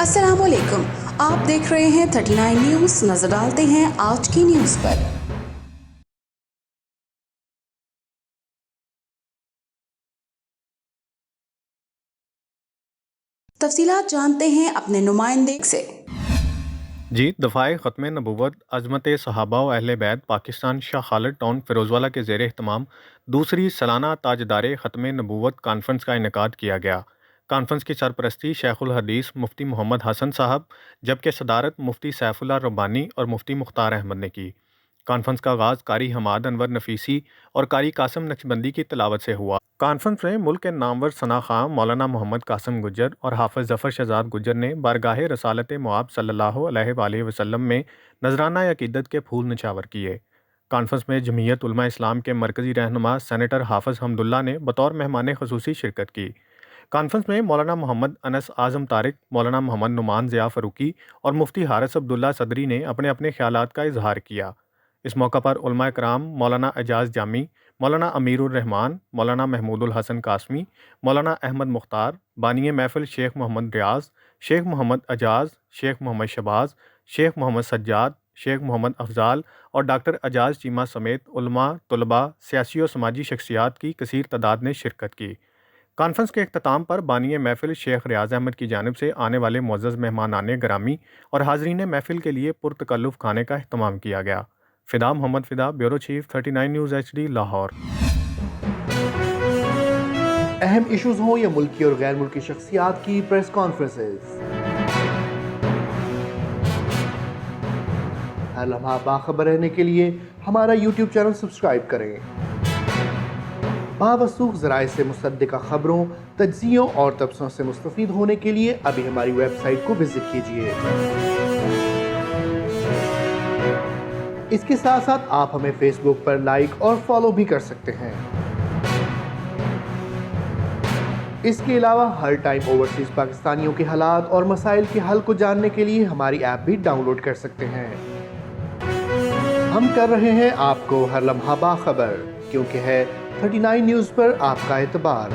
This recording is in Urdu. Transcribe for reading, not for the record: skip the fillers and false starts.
السلام علیکم، آپ دیکھ رہے ہیں 39 نیوز۔ نظر ڈالتے ہیں آج کی نیوز پر۔ تفصیلات جانتے ہیں اپنے نمائندے سے۔ جی، دفاع ختم نبوت عظمت صحابہ و اہل بیت پاکستان شاہ خالد ٹاؤن فیروزوالہ کے زیر اہتمام دوسری سالانہ تاجدار ختم نبوت کانفرنس کا انعقاد کیا گیا۔ کانفرنس کی سرپرستی شیخ الحدیث مفتی محمد حسن صاحب جبکہ صدارت مفتی سیف اللہ ربانی اور مفتی مختار احمد نے کی۔ کانفرنس کا آغاز قاری حماد انور نفیسی اور قاری قاسم نقشبندی کی تلاوت سے ہوا۔ کانفرنس میں ملک کے نامور ثنا خواں مولانا محمد قاسم گجر اور حافظ ظفر شہزاد گجر نے بارگاہ رسالت مآب صلی اللہ علیہ وآلہ وسلم میں نذرانہ عقیدت کے پھول نچھاور کیے۔ کانفرنس میں جمعیت علماء اسلام کے مرکزی رہنما سینیٹر حافظ حمداللہ نے بطور مہمان خصوصی شرکت کی۔ کانفرنس میں مولانا محمد انس اعظم طارق، مولانا محمد نعمان ضیاء فاروقی اور مفتی حارث عبداللہ صدری نے اپنے اپنے خیالات کا اظہار کیا۔ اس موقع پر علماء کرام مولانا اعجاز جامی، مولانا امیر الرحمان، مولانا محمود الحسن قاسمی، مولانا احمد مختار، بانی محفل شیخ محمد ریاض، شیخ محمد اعجاز، شیخ محمد شباز، شیخ محمد سجاد، شیخ محمد افضال اور ڈاکٹر اعجاز چیمہ سمیت علماء، طلباء، سیاسی و سماجی شخصیات کی کثیر تعداد نے شرکت کی۔ کانفرنس کے اختتام پر بانی محفل شیخ ریاض احمد کی جانب سے آنے والے معزز مہمانان گرامی اور حاضرین محفل کے لیے پرتکلف کھانے کا اہتمام کیا گیا۔ فدا محمد فدا، bureau chief 39 news HD، Lahore. اہم ایشوز ہوں یا ملکی اور غیر ملکی شخصیات کی پریس کانفرنسز، ہر لمحہ باخبر رہنے کے لیے ہمارا یوٹیوب چینل سبسکرائب کریں۔ باوثوق ذرائع سے مصدقہ خبروں، تجزیوں اور تبصروں سے مستفید ہونے کے لیے ابھی ہماری ویب سائٹ کو وزٹ کیجیے۔ اس کے ساتھ ساتھ آپ ہمیں فیس بک پر لائک اور فالو بھی کر سکتے ہیں۔ اس کے علاوہ ہر ٹائم اوورسیز پاکستانیوں کے حالات اور مسائل کے حل کو جاننے کے لیے ہماری ایپ بھی ڈاؤن لوڈ کر سکتے ہیں۔ ہم کر رہے ہیں آپ کو ہر لمحہ باخبر، کیونکہ ہے 39 نیوز پر آپ کا اعتبار۔